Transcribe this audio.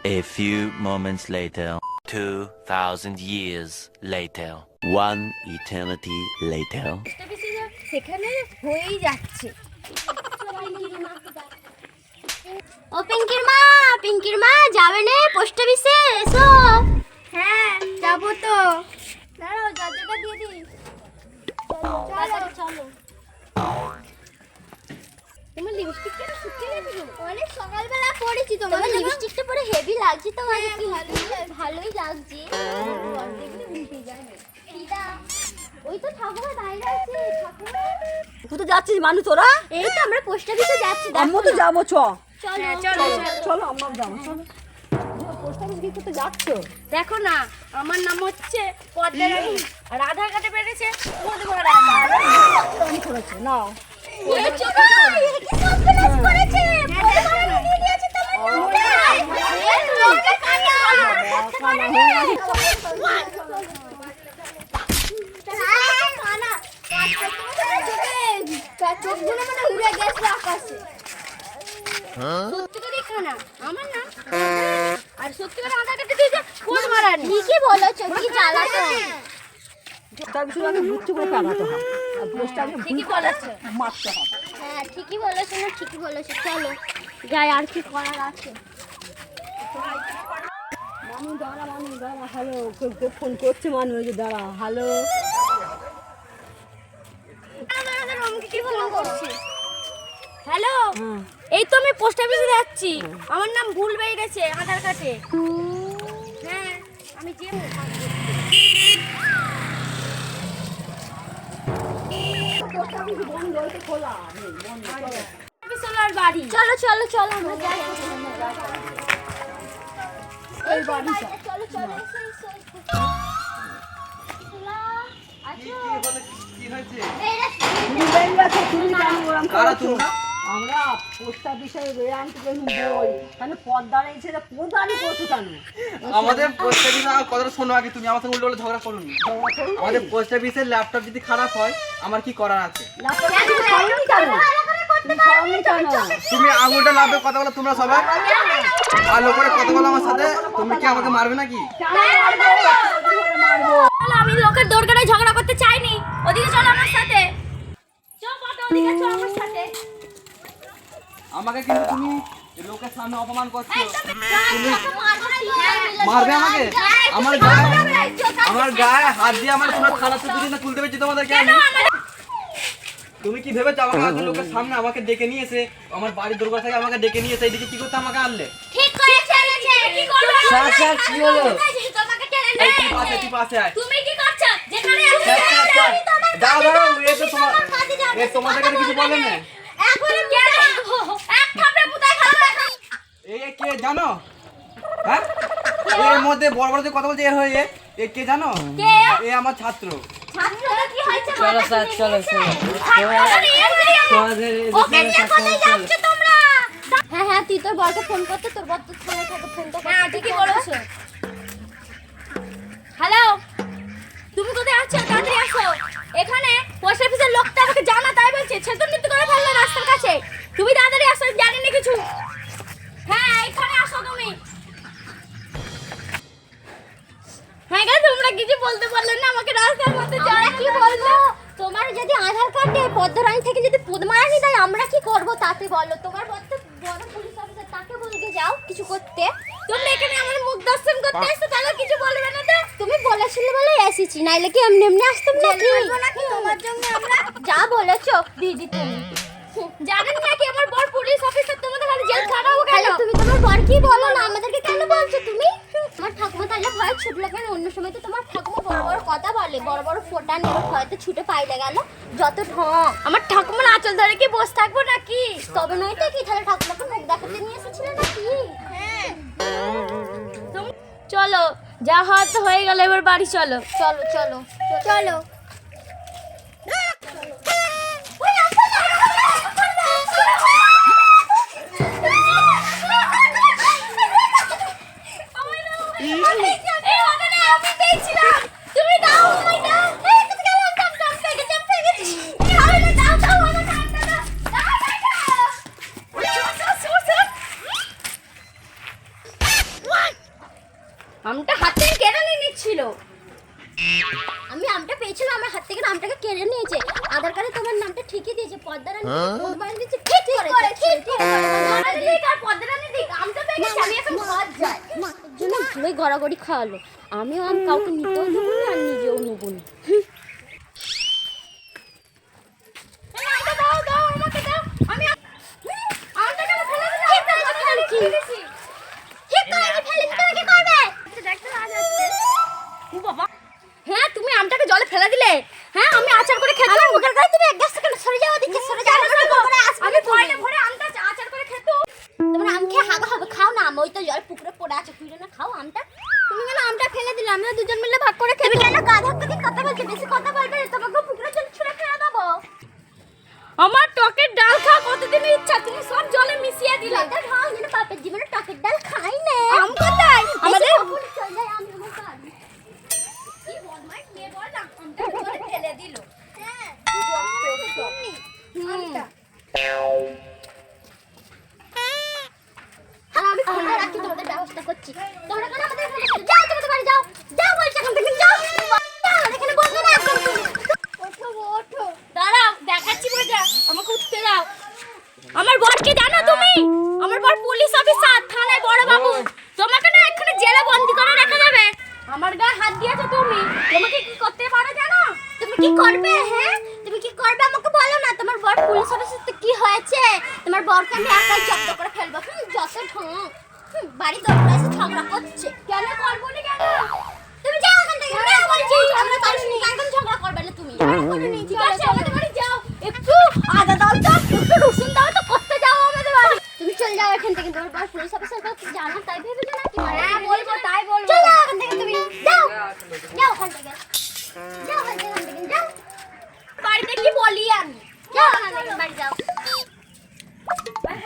A few moments later. 2,000 years later. One eternity later. সেখানে হয়েই যাচ্ছে। ও পিঙ্কির মা যাবে না পোস্ট অফিসে? এসো। হ্যাঁ যাবো তো। দাঁড়াও দরজাটা দিয়ে দিই। চলো। তোমার লিপস্টিকটা শুকিয়ে গেছে। অনেক সকালবেলা পরেছি তোমার লিপস্টিকটা পরে হেভি লাগছে তোমার। কি ভালোই লাগছে। ওই তো ঠাকুমা দাঁড়িয়ে আছে। ঠাকুমা কোথায় যাচ্ছিস মানু তোরা? এই তো আমরা পোস্ট অফিসে যাচ্ছি। আমিও তো যাবো, চলো চলো আমরাও যাবো, চলো। পোস্ট অফিস কি করতে যাচ্ছ? দেখো না, আমার নাম হচ্ছে পদ্মা রানী আর আধার কার্ডে বেড়েছে রানী করেছে নাও। চোখগুলো মানে উড়ে গেছে আকাশে। সত্যি করে খানা আমার না, আর সত্যি করে আধার কার্ডে দিয়েছে কোন মারানি। ঠিকই বলেছো, কি জ্বালাতো। তার বিষয়ে আগে বুঝতে করে কাটাতে হবে, আর পোস্ট অফিসে ঠিকই বলেছো। মারতে হবে। হ্যাঁ ঠিকই বলেছো না, ঠিকই বলেছো। চলো যাই, আর কি করার আছে। মানু দাঁড়া, হ্যালো, ফোন করছে মানু, এই যে দাঁড়া, হ্যালো। হ্যালো, এই তো আমি পোস্ট অফিসে যাচ্ছি। আমার নাম ভুল বেরিয়েছে আধার কার্ডে। হ্যাঁ আমি যে বাড়ি। চলো আমরা যাই। এই বাড়ি চলো। আমরা পোস্ট অফিসে রেয়ান থেকে বই মানে পদ্মার এই ছেলে পদ্মানি করছো কেন? আমাদের পোস্ট অফিসে কথাটা শোনো আগে, তুমি আমার সঙ্গে উল্টো ঝগড়া করুন। আমাদের পোস্ট অফিসের ল্যাপটপ যদি খারাপ হয় আমার কি করার আছে? তুমি আঙুলটা লাভে কথা বলো তোমরা সবাই, ভালো করে কথা বলো আমার সাথে। তুমি কি আমাকে মারবে নাকি? আমি লোকের দরকারে ঝগড়া করতে চাইনি। ওদিকে চলো আমার সাথে। ওদিকে চলো আমার সাথে। আমাকে কিন্তু তুমি লোকের সামনে অপমান করছো। মারবে আমাকে? আমার গায়ে হাত দিয়ে আমার তোমার খারাপ যদি না তুলতে পেরেছি তোমাদেরকে আমি। তুমি কি ভেবেছো আমাকে লোকের সামনে আমাকে ডেকে নিয়ে এসে আমার বাড়ির দরকার থেকে আমাকে ডেকে নিয়ে এসে এইদিকে কি করতে আমাকে আনলে? ঠিক করেছে। কি করবে? স্যার কি হলো? তোমাকে টেনে এই কি পাশে আয়। তুমি কি করছো? যেখানে দাঁড়াও এই তো তোমার তোমাদের কাছে কিছু বলে না। এখন কে এক থাপড়ে পুতাই খাবে এখন। এই কে জানো? হ্যাঁ এর মধ্যে বড় বড় যে কথা বলছে এ হয়ে এ কে জানো? কে? এ আমার ছাত্র। ছাত্রটা কি হয়েছে? চলো স্যার, চলো। ওকে নিয়ে কোথায় যাচ্ছ তোমরা? হ্যাঁ তুই তোর বরকে ফোন করতে, তোর বর তো ফোনে থাকে, ফোনটা করতে। হ্যাঁ ঠিকই বলেছো। হ্যালো, তুমি কোথায় আছো? তাড়াতাড়ি আসো। এখানে পোস্ট অফিসের লোকটা আমাকে জানা তাই বলছে ছেতন নৃত্য করে ফেললো রাস্তার কাছে। তুমি তাড়াতাড়ি আসো, জানি না কিছু। হ্যাঁ এখানে আসো তুমি। হ্যাঁ গো, তোমরা কিছু বলতে পারলে না আমাকে রাস্তার মধ্যে আমরা কি বলবো? তোমার যদি আধার কার্ডে পদ্মরানী থেকে যদি পদ্মারানী দেয় আমরা কি করব তাতে বলো? তোমার বর তো বড় পুলিশ অফিসার, তাকে বলতে যাও কিছু করতে। তোমরা এখানে আমার মুখ দর্শন করতে এসেছো, তাহলে কিছু বলবে না তো? তুমি বলেছিলে বলে এসেছি, নাইলে কি এমনি আসতাম নাকি? তোমার জন্য আমরা যা বলেছো দিদি তুমি। জানেন নাকি আমার বড় পুলিশ অফিসার, তোমাদের খালি জেল খাটাবো কেন? তাহলে তুমি তোমার বর কি বলো না, আমাদেরকে কেন বলছো তুমি? তোমার ঠাকুমা তাহলে ভয় ছুটলো কেন? অন্য সময় তো তোমার ঠাকুমা বড় বড় কথা বলে, বড় বড় ফোঁটা নিয়ে হয়তো ছুটে পাইলে গেল যত ঢং। আমার ঠাকুমার আঁচল ধরে কি বসে থাকবো নাকি? তবে নয়তো কি, তাহলে ঠাকুমাকে মুখ দেখাতে নিয়ে এসেছিলে নাকি? চলো, যা হওয়ার তো হয়ে গেল, এবার বাড়ি চলো। চলো তুমি দাও আমায় দাও। আমটা হাত থেকে কেড়ে নিয়ে নিচ্ছিল। আমি আমটা পেয়েছিলাম, আমার হাত থেকে আমটাকে কেড়ে নিয়েছে। আধার কার্ডে তোমার নামটা ঠিকই দিয়েছে, পদ্মারানী ফোন মারি দিয়েছে। ঠিক করেছে, ঠিক পদ্মারানী দিক আর পদ্মারানী দিক, আমটা পেয়ে গেছি, আমি এখন ঘর যাই। এর জন্য ভালোই গড়াগড়ি খাওয়ালো। আমিও আম কাউকে নিতেও দেবো না আর নিজেও নেবো না। এই আমটা দাও, দাও, আমাকে দাও। আমি আমটা কেন ফেলে দিলে? আমটা আমি ফেলে দিয়েছি। ঠিক করেছে, ফেলে দিতে হবে, কি করবে? দেখতে আজ আসছে। ও বাবা, হ্যাঁ তুমি আমটাকে জলে ফেলে দিলে। হ্যাঁ আমি আচার করে খেতাম। আমার মুখের কাছে তুমি এক গাছ থেকে সরে যাও, ওদিকে সরে যাও। আমি ভরে ভরে আমটা আচার করে খেতাম। তোমার আম খেয়ে হাগা হবে, খাও না আম। ওই তো জল পুকুরে পড়ে আছে, তুই না খাও আমটা। তুমি কেন আমটা ফেলে দিলে? আমরা দুজন মিলে ভাগ করে খেতে। কেন গা ধাক্কা দিয়ে কথা বলছো? বেশি কথা বলবে না, তোমাকে পুকুরে জল ছুঁড়ে ফেলে দেবো। আমার টকের ডাল খাওয়া কতদিন ইচ্ছা, তুমি সব জলে মিশিয়ে দিলে। এটা খাও, যেন বাপের জীবনে টকের ডাল খাই না। আম কোথায়? আমাদের চলে যায় আম আমার বাড়ি। কি বদমাইশ মেয়ে বল না, আমটা জলে ফেলে দিল। হ্যাঁ, আমটা আর আমি ফোনটা রাখি, তোমাদের ব্যবস্থা করছি। তোমরা কেন আমাদের এখানে যাও, তোমাদের বাড়ি যাও, যাও বলছি এখান থেকে, যাও। আমাদের এখানে বলবে না এখন তুমি। ওঠো ওঠো। দাঁড়াও, দেখাচ্ছি মজা, আমাকে উঠতে দাও। আমার বরকে জানো তুমি? আমার বর পুলিশ অফিসার, থানায় বড় বাবু। তোমাকে না এখানে জেলে বন্দি করে রেখে দেবে। আমার গায়ে হাত দিয়েছো তুমি, তোমাকে কি করতে পারো জানো? তুমি কি করবে? হ্যাঁ, তুমি কি করবে আমাকে বলো না। তোমার বর পুলিশ অফিসার তো কি হয়েছে? তোমার বরকে আমি একাই জব্দ করে ফেলবো। যত ঢং। বাড়ি দরকার এসে ঝগড়া করছে। কেন করবো না কেন? তুমি যাও এখান থেকে, যাও বলছি। আমরা কারোর সঙ্গে একদম ঝগড়া করবে না তুমি। ঠিক আছে, আমাদের বাড়ি যাও। একটু আদা দাও তো, একটু রসুন দাও তো, করতে যাও আমাদের বাড়ি। তুমি চলে যাও এখান থেকে। তোমার বর পুলিশ অফিসার জানা তাই ভেবে জানা